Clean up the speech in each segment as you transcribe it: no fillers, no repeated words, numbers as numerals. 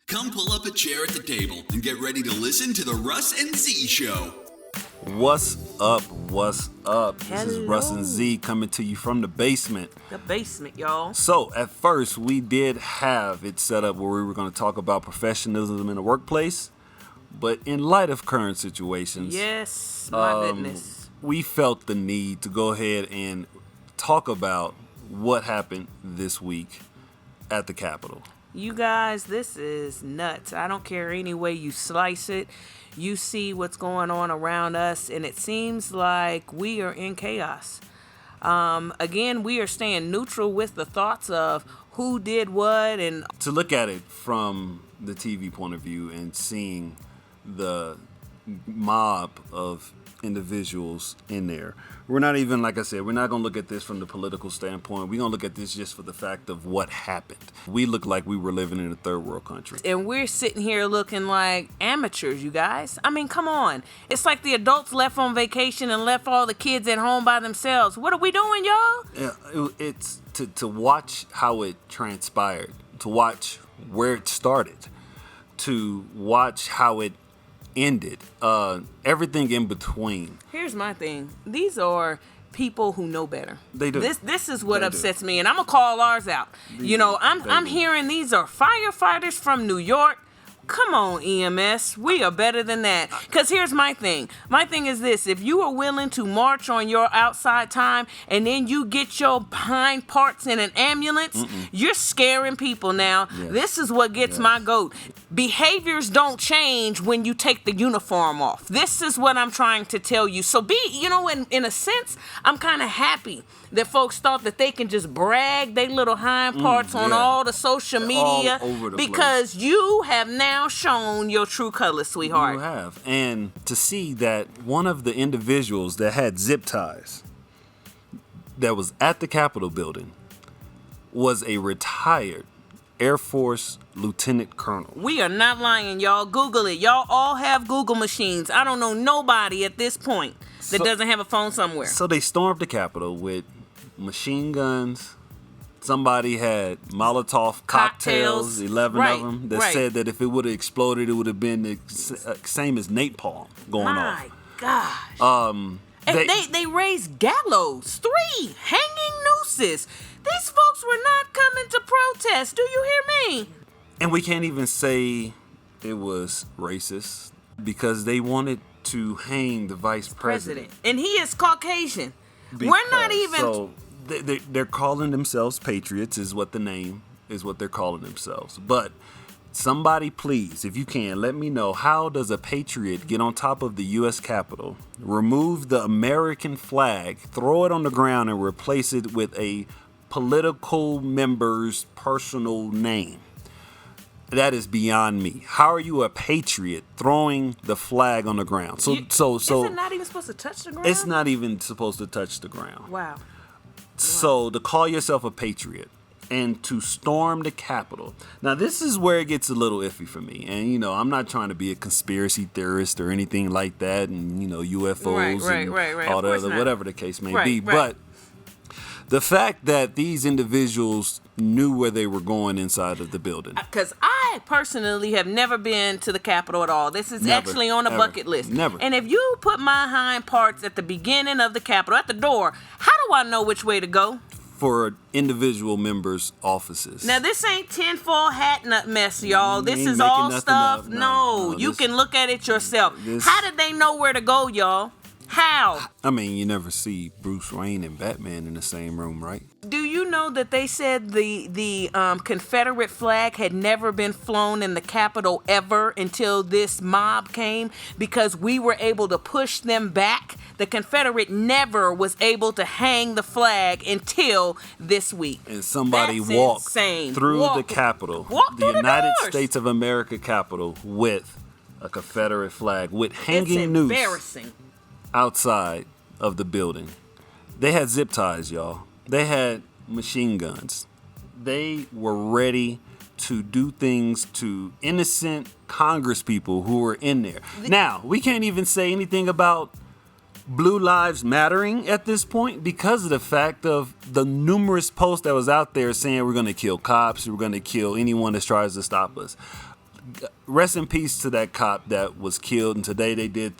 Come pull up a chair at the table and get ready to listen to the Russ and Z Show. What's up? What's up? This is Hello. Russ and Z coming to you from the basement. The basement, y'all. So, at first, we did have it set up where we were going to talk about professionalism in the workplace. But in light of current situations, Yes, my goodness. we felt the need to go ahead and talk about what happened this week at the Capitol. You guys, this is nuts. I don't care any way you slice it. You see what's going on around us, and it seems like we are in chaos. Again, we are staying neutral with the thoughts of who did what and To look at it from the TV point of view and seeing the mob of individuals in there. We're not even, like I said, we're not going to look at this from the political standpoint. We're going to look at this just for the fact of what happened. We look like we were living in a third world country. and we're sitting here looking like amateurs, you guys. I mean, come on. It's like the adults left on vacation and left all the kids at home by themselves. What are we doing, y'all? Yeah, it's to watch how it transpired, to watch where it started, to watch how it ended, everything in between. Here's my thing. These are people who know better. They do. This is what They upsets me, and I'm gonna call ours out. You know, I'm do. hearing these are firefighters from New York. Come on, EMS. We are better than that. Because here's my thing. My thing is this. If you are willing to march on your outside time and then you get your hind parts in an ambulance, you're scaring people now. Yes. This is what gets my goat. Behaviors don't change when you take the uniform off. This is what I'm trying to tell you. So in a sense, I'm kind of happy that folks thought that they can just brag their little hind parts on yeah. all the social media All over the because you have now shown your true colors, sweetheart. You have. And to see that one of the individuals that had zip ties that was at the Capitol building was a retired Air Force Lieutenant Colonel. We are not lying, y'all. Google it. Y'all all have Google machines. I don't know nobody at this point that doesn't have a phone somewhere. So they stormed the Capitol with machine guns. Somebody had Molotov cocktails, 11 Right, of them, that right. said that if it would have exploded, it would have been the same as napalm going My off. gosh. And They- they raised gallows, 3 hanging nooses. These folks were not coming to protest. Do you hear me? And we can't even say it was racist because they wanted to hang the vice president. And he is Caucasian. We're not Because- even. So they're calling themselves patriots, is what the name is, what they're calling themselves. But somebody, please, if you can, let me know, how does a patriot get on top of the U.S. Capitol, remove the American flag, throw it on the ground, and replace it with a political member's personal name? That is beyond me. How are you a patriot throwing the flag on the ground? So Is it not even supposed to touch the ground? it's not even supposed to touch the ground. Wow. So to call yourself a patriot and to storm the Capitol. Now this is where it gets a little iffy for me. And I'm not trying to be a conspiracy theorist or anything like that, and UFOs and Right. all Of the course other not. whatever the case may Right, be. right. But the fact that these individuals knew where they were going inside of the building. Because I personally have never been to the Capitol at all. This is Never, actually on a ever. bucket list. Never. And if you put my hind parts at the beginning of the Capitol, at the door, how do I know which way to go? For individual members' offices. Now, this ain't tinfoil hat nut mess, y'all. This Ain't is making all nothing stuff. up. No, No, you this- can look at it yourself. this- How did they know where to go, y'all? How? I mean, you never see Bruce Wayne and Batman in the same room, right? Do you know that they said the Confederate flag had never been flown in the Capitol ever until this mob came because we were able to push them back? The Confederate never was able to hang the flag until this week. And somebody That's walked insane. through the Walk Capitol, through the United doors. States of America Capitol, with a Confederate flag, with It's hanging noose embarrassing. outside of the building. They had zip ties, y'all. They had machine guns. They were ready to do things to innocent Congress people who were in there. Now, we can't even say anything about Blue Lives Mattering at this point because of the fact of the numerous posts that was out there saying we're going to kill cops, we're going to kill anyone that tries to stop us. rest in peace to that cop that was killed, and today they did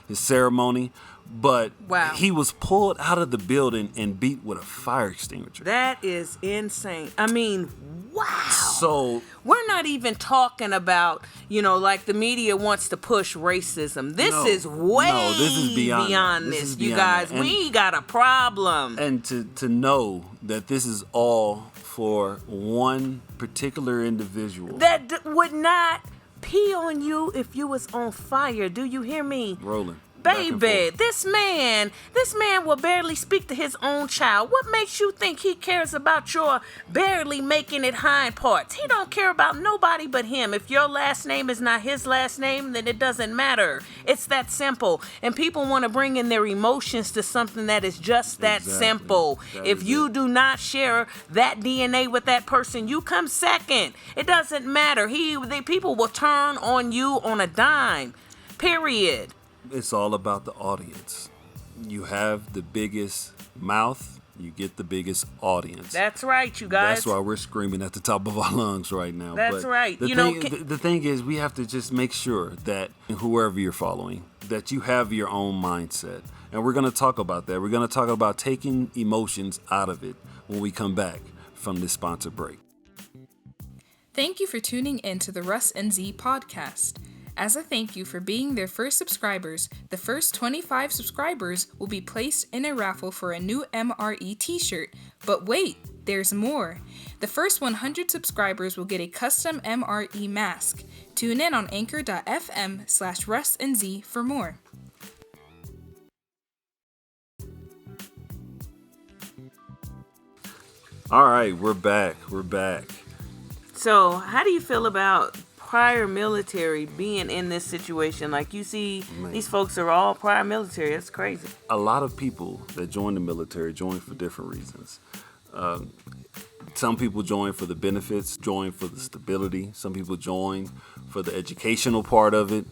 his ceremony. But wow. He was pulled out of the building and beat with a fire extinguisher. That is insane. I mean, wow. So we're not even talking about, like the media wants to push racism. This is way this is beyond this. You guys, we got a problem. And to know that this is all for one particular individual that would not pee on you if you was on fire. Do you hear me? Rolling. Baby, this man will barely speak to his own child. What makes you think he cares about your barely making it hind parts? He don't care about nobody but him. If your last name is not his last name, then it doesn't matter. It's that simple. And people want to bring in their emotions to something that is just that simple. If you do not share that DNA with that person, you come second. It doesn't matter. People will turn on you on a dime. Period. It's all about the audience. You have the biggest mouth, you get the biggest audience. That's right, you guys. That's why we're screaming at the top of our lungs right now. That's right. The thing is, we have to just make sure that whoever you're following, that you have your own mindset. And we're going to talk about that. We're going to talk about taking emotions out of it when we come back from this sponsor break. Thank you for tuning in to the Russ and Z podcast. As a thank you for being their first subscribers, the first 25 subscribers will be placed in a raffle for a new MRE t-shirt. But wait, there's more. The first 100 subscribers will get a custom MRE mask. Tune in on anchor.fm/RussandZ for more. All right, we're back. So, how do you feel about prior military being in this situation? Like, you see, these folks are all prior military. That's crazy. A lot of people that join the military join for different reasons. Some people join for the benefits, join for the stability. Some people join for the educational part of it.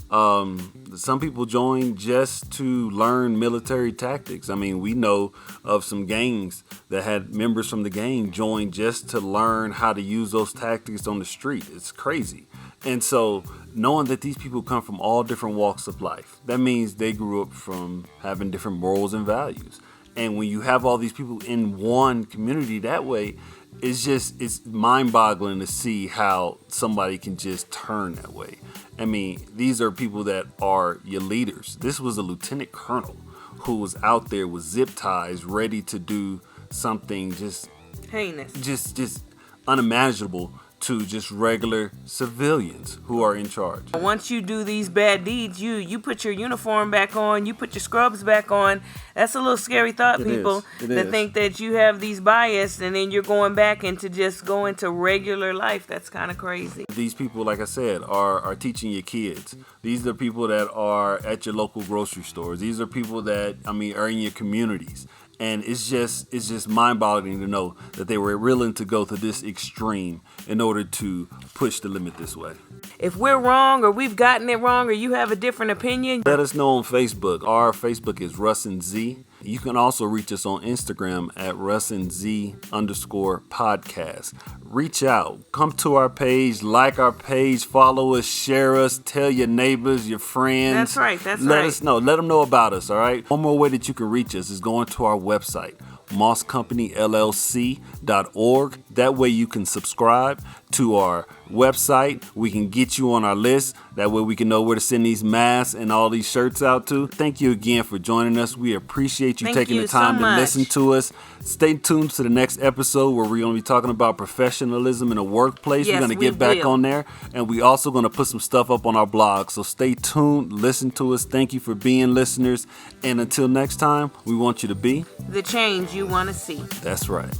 Some people join just to learn military tactics. I mean, we know of some gangs that had members from the gang join just to learn how to use those tactics on the street. It's crazy. And so knowing that these people come from all different walks of life, that means they grew up from having different morals and values. And when you have all these people in one community that way, it's mind-boggling to see how somebody can just turn that way. I mean, these are people that are your leaders. This was a lieutenant colonel who was out there with zip ties, ready to do something just heinous, just unimaginable to just regular civilians who are in charge. Once you do these bad deeds, you put your uniform back on, you put your scrubs back on. That's a little scary thought, people, that think that you have these bias and then you're going back into just going to regular life. That's kind of crazy. These people, like I said, are teaching your kids. These are people that are at your local grocery stores. These are people that, are in your communities. And it's just mind-boggling to know that they were willing to go to this extreme in order to push the limit this way. If we're wrong or we've gotten it wrong or you have a different opinion, let us know on Facebook. Our Facebook is Russ and Z. You can also reach us on Instagram at RussandZ_podcast. Reach out. Come to our page, like our page, follow us, share us, tell your neighbors, your friends. That's right. Let us know. Let them know about us, all right? One more way that you can reach us is going to our website, mosscompanyllc.org. That way you can subscribe to our website. We can get you on our list. That way we can know where to send these masks and all these shirts out to. Thank you again for joining us. We appreciate you taking the time to listen to us. Stay tuned to the next episode where we're going to be talking about professionalism in the workplace. Yes, we're going to get back on there. And we also going to put some stuff up on our blog. So stay tuned. Listen to us. Thank you for being listeners. And until next time, we want you to be the change you want to see. That's right.